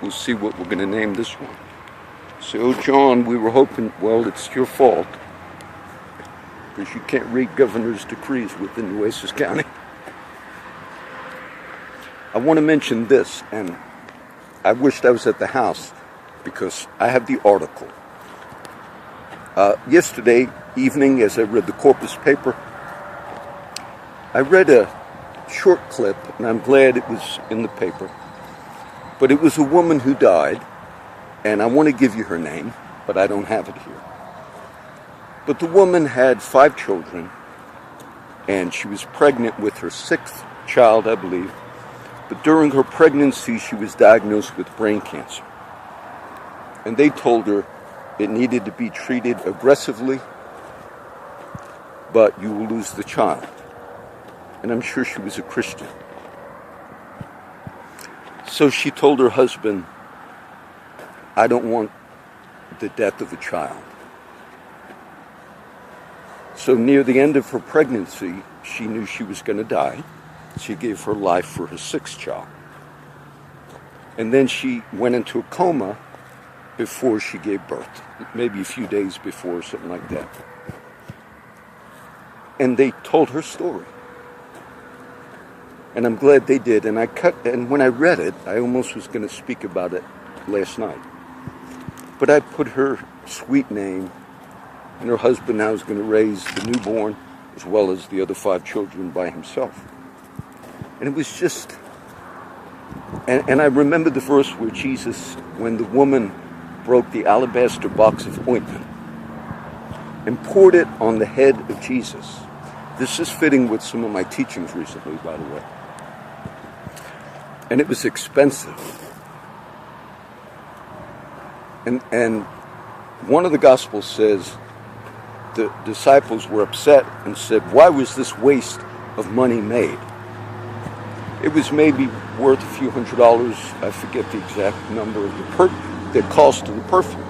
We'll see what we're going to name this one. So, John, we were hoping, well, it's your fault, because you can't read governor's decrees within Nueces County. I want to mention this, and I wished I was at the house, because I have the article. Yesterday evening, as I read the Corpus paper, I read a short clip, and I'm glad it was in the paper, but it was a woman who died, and I want to give you her name, but I don't have it here. But the woman had 5 children, and she was pregnant with her 6th child, I believe. But during her pregnancy, she was diagnosed with brain cancer. And they told her it needed to be treated aggressively, but you will lose the child. And I'm sure she was a Christian. So she told her husband, I don't want the death of a child. So near the end of her pregnancy, she knew she was going to die. She gave her life for her 6th child. And then she went into a coma before she gave birth, maybe a few days before, something like that. And they told her story. And I'm glad they did. And when I read it, I almost was going to speak about it last night. But I put her sweet name, and her husband now is going to raise the newborn as well as the other 5 children by himself. And it was just, and I remember the verse where Jesus, when the woman broke the alabaster box of ointment and poured it on the head of Jesus. This is fitting with some of my teachings recently, by the way. And it was expensive. And one of the Gospels says the disciples were upset and said, why was this waste of money made? It was maybe worth a few $100s. I forget the exact number of the cost of the perfume.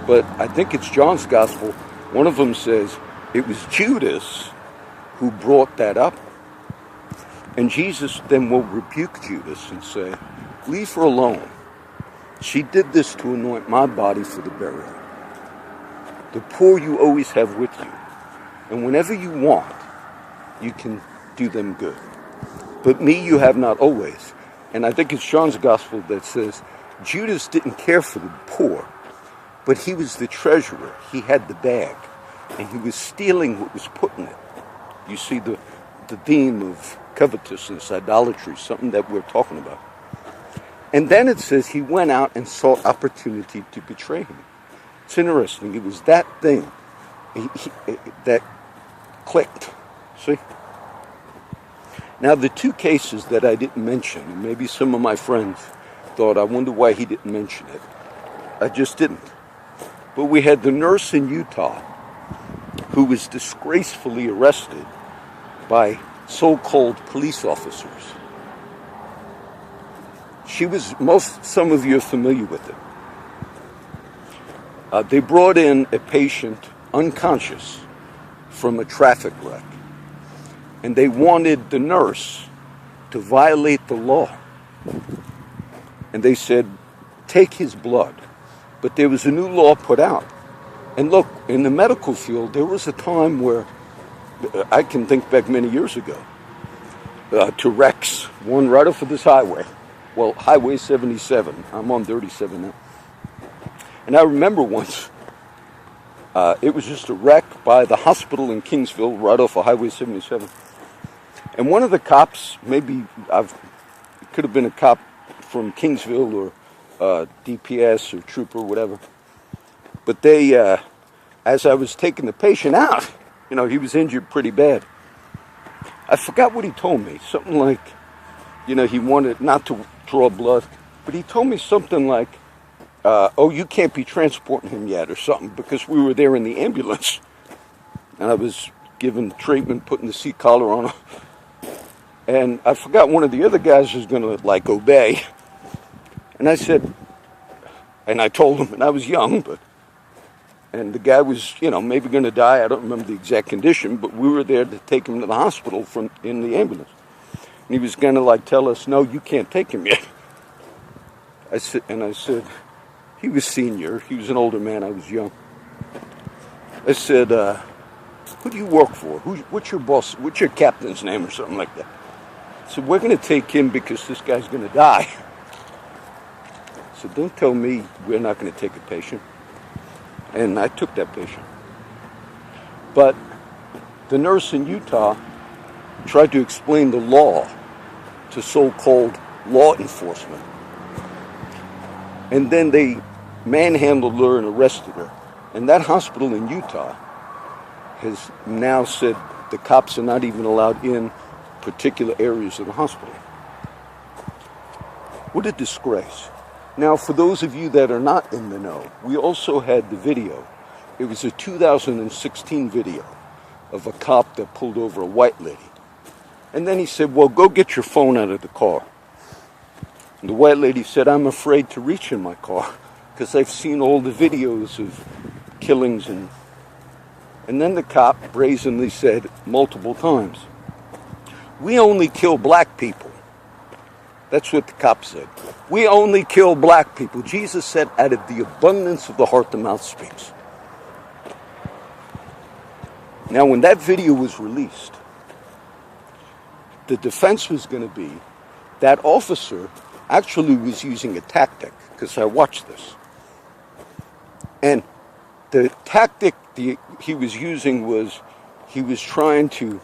But I think it's John's Gospel. One of them says it was Judas who brought that up. And Jesus then will rebuke Judas and say, leave her alone. She did this to anoint my body for the burial. The poor you always have with you. And whenever you want, you can do them good. But me you have not always. And I think it's John's Gospel that says, Judas didn't care for the poor, but he was the treasurer. He had the bag, and he was stealing what was put in it. You see the theme of covetousness, idolatry, something that we're talking about. And then it says he went out and sought opportunity to betray him. It's interesting. It was that thing that clicked. See? Now, the 2 cases that I didn't mention, and maybe some of my friends thought, I wonder why he didn't mention it. I just didn't. But we had the nurse in Utah who was disgracefully arrested by so-called police officers. Some of you are familiar with it. They brought in a patient unconscious from a traffic wreck. And they wanted the nurse to violate the law. And they said, take his blood. But there was a new law put out. And look, in the medical field, there was a time where, I can think back many years ago, to wrecks, one right off of this highway. Well, Highway 77. I'm on 37 now. And I remember once, it was just a wreck by the hospital in Kingsville, right off of Highway 77. And one of the cops, it could have been a cop from Kingsville or DPS or trooper or whatever. But they, as I was taking the patient out, he was injured pretty bad. I forgot what he told me. Something like, he wanted not to draw blood. But he told me something like, you can't be transporting him yet or something, because we were there in the ambulance. And I was given treatment, putting the seat collar on him. And I forgot one of the other guys was going to, obey. And I said, and I told him, and I was young, and the guy was, maybe going to die. I don't remember the exact condition, but we were there to take him to the hospital in the ambulance. And he was going to, tell us, no, you can't take him yet. I said, he was senior, he was an older man, I was young. I said, who do you work for? What's your boss, what's your captain's name or something like that? I said, we're going to take him because this guy's going to die. So don't tell me we're not going to take a patient. And I took that patient. But the nurse in Utah tried to explain the law to so-called law enforcement. And then they manhandled her and arrested her. And that hospital in Utah has now said the cops are not even allowed in particular areas of the hospital. What a disgrace. Now, for those of you that are not in the know, we also had the video. It was a 2016 video of a cop that pulled over a white lady. And then he said, well, go get your phone out of the car. And the white lady said, I'm afraid to reach in my car because I've seen all the videos of killings. And then the cop brazenly said multiple times, we only kill black people. That's what the cop said. We only kill black people. Jesus said, out of the abundance of the heart, the mouth speaks. Now, when that video was released, the defense was going to be that officer actually was using a tactic, because I watched this. And the tactic he was using was he was trying to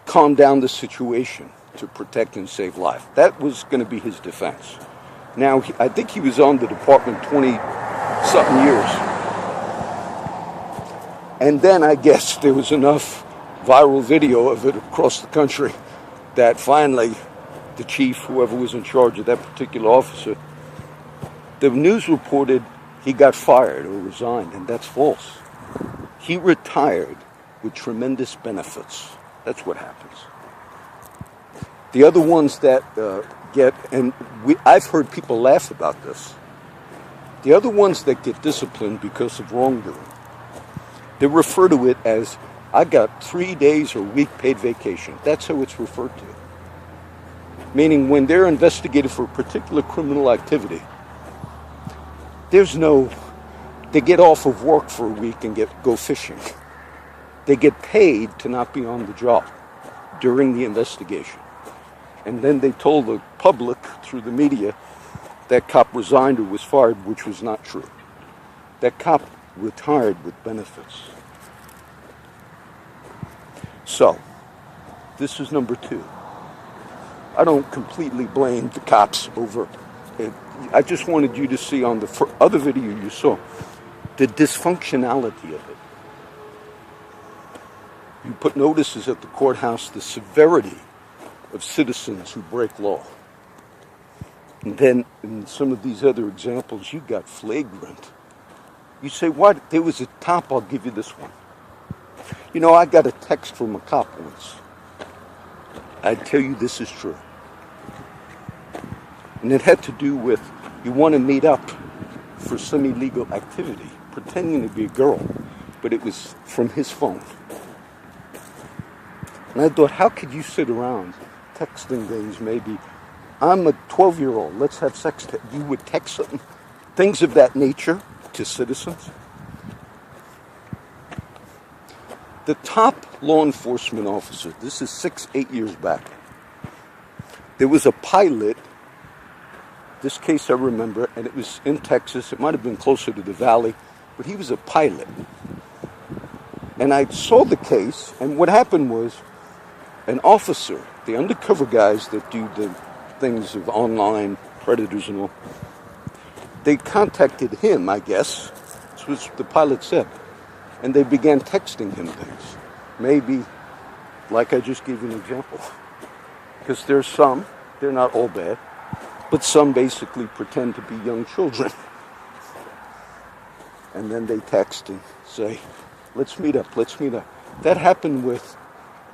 calm down the situation to protect and save life. That was going to be his defense. Now, I think he was on the department 20-something years. And then I guess there was enough viral video of it across the country that finally the chief, whoever was in charge of that particular officer, the news reported he got fired or resigned, and that's false. He retired with tremendous benefits. That's what happens. The other ones that I've heard people laugh about this. The other ones that get disciplined because of wrongdoing, they refer to it as, I got 3 days or a week paid vacation. That's how it's referred to. Meaning when they're investigated for a particular criminal activity, they get off of work for a week and go fishing. They get paid to not be on the job during the investigation. And then they told the public through the media that cop resigned or was fired, which was not true. That cop retired with benefits. So, this is number 2. I don't completely blame the cops over it. I just wanted you to see on the other video you saw the dysfunctionality of it. You put notices at the courthouse, the severity of citizens who break law. And then in some of these other examples, you got flagrant. You say, what? There was a cop, I'll give you this one. You know, I got a text from a cop once. I tell you this is true. And it had to do with, you want to meet up for some illegal activity, pretending to be a girl, but it was from his phone. And I thought, how could you sit around texting things maybe, I'm a 12-year-old, let's have sex. You would text something, things of that nature to citizens. The top law enforcement officer, this is 8 years back, there was a pilot, this case I remember, and it was in Texas, it might have been closer to the valley, but he was a pilot. And I saw the case, and what happened was, an officer, the undercover guys that do the things of online predators and all, they contacted him, I guess, that's what the pilot said, and they began texting him things. Maybe, like I just gave you an example, because there's some, they're not all bad, but some basically pretend to be young children. And then they text and say, let's meet up. That happened with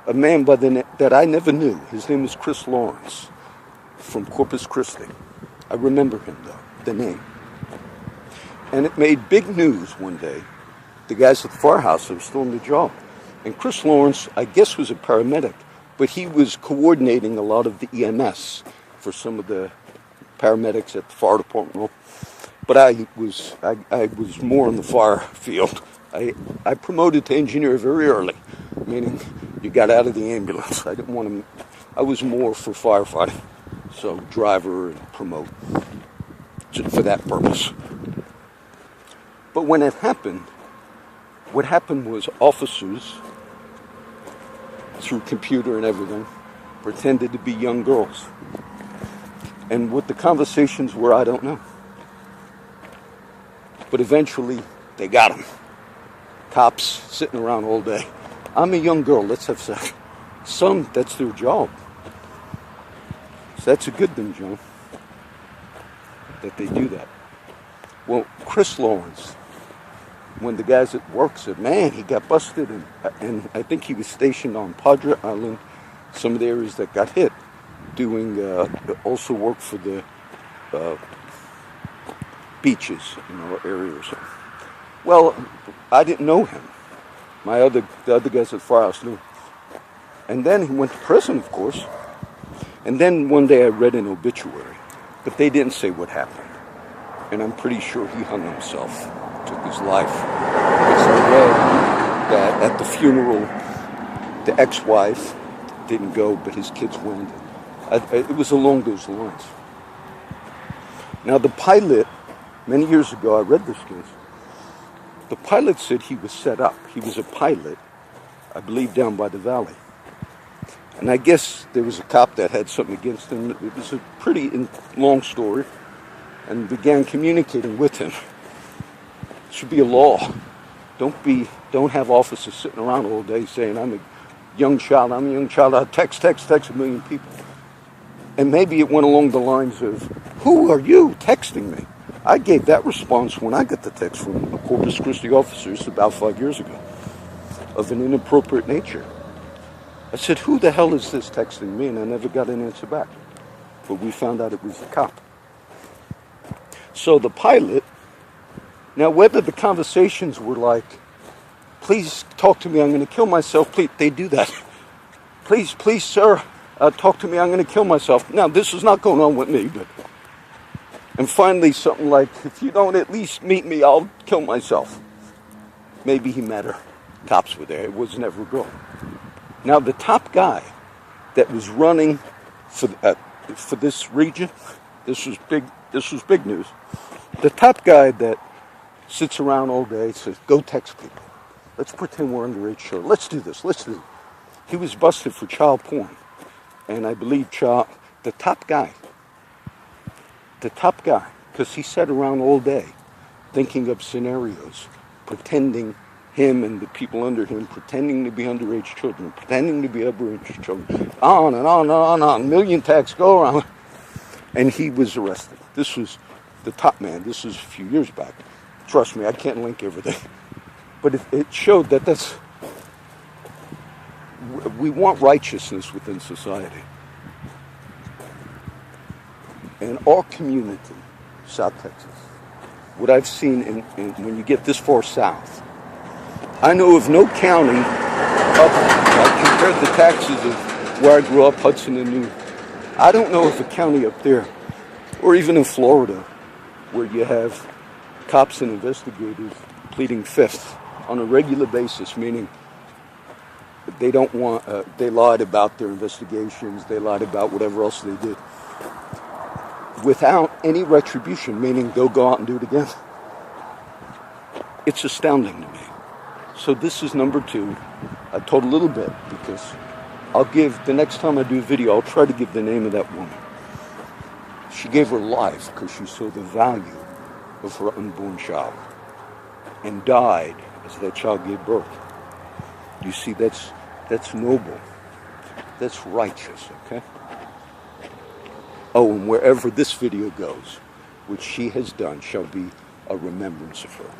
a man that I never knew. His name was Chris Lawrence from Corpus Christi. I remember him, though, the name. And it made big news one day. The guys at the firehouse were still on the job. And Chris Lawrence, I guess, was a paramedic, but he was coordinating a lot of the EMS for some of the paramedics at the fire department. But I was more in the fire field. I promoted to engineer very early, meaning you got out of the ambulance. I was more for firefighting, so driver and promote, just for that purpose. But when it happened, what happened was officers, through computer and everything, pretended to be young girls. And what the conversations were, I don't know. But eventually, they got them. Cops sitting around all day. I'm a young girl, let's have sex. Some, that's their job. So that's a good thing, John, that they do that. Well, Chris Lawrence, when the guys at work said, man, he got busted, and I think he was stationed on Padre Island, some of the areas that got hit, doing also work for the beaches, area or something. Well, I didn't know him. The other guys at the firehouse knew. And then he went to prison, of course. And then one day I read an obituary, but they didn't say what happened. And I'm pretty sure he hung himself, took his life. Because I read that at the funeral, the ex-wife didn't go, but his kids went. It was along those lines. Now the pilot, many years ago, I read this case. The pilot said he was set up. He was a pilot, I believe, down by the valley. And I guess there was a cop that had something against him. It was a pretty long story. And began communicating with him. It should be a law. Don't have officers sitting around all day saying, I'm a young child, I'll text a million people. And maybe it went along the lines of, who are you texting me? I gave that response when I got the text from a Corpus Christi officers about 5 years ago of an inappropriate nature. I said, who the hell is this texting me? And I never got an answer back. But we found out it was the cop. So the pilot, now whether the conversations were like, please talk to me, I'm going to kill myself, please, they do that. Please, sir, talk to me, I'm going to kill myself. Now, this is not going on with me, but... And finally, something like, if you don't at least meet me, I'll kill myself. Maybe he met her. Cops were there. It was never a girl. Now, the top guy that was running for this region, this was big news. The top guy that sits around all day says, go text people. Let's pretend we're underage children. Let's do this. He was busted for child porn. And I believe the top guy, because he sat around all day thinking of scenarios, pretending him and the people under him, pretending to be underage children, pretending to be underage children, on and on and on and on, million texts go around. And he was arrested. This was the top man. This was a few years back. Trust me, I can't link everything. But it showed that we want righteousness within society. In our community, South Texas, what I've seen when you get this far south, I know of no county up, compared to taxes of where I grew up, Hudson and New. I don't know of a county up there, or even in Florida, where you have cops and investigators pleading fifth on a regular basis, meaning they don't want, they lied about their investigations, they lied about whatever else they did, without any retribution, meaning they'll go out and do it again. It's astounding to me. So this is number 2. I told a little bit because I'll give, the next time I do a video, I'll try to give the name of that woman. She gave her life because she saw the value of her unborn child and died as that child gave birth. You see, that's noble. That's righteous, okay? Oh, and wherever this video goes, which she has done, shall be a remembrance of her.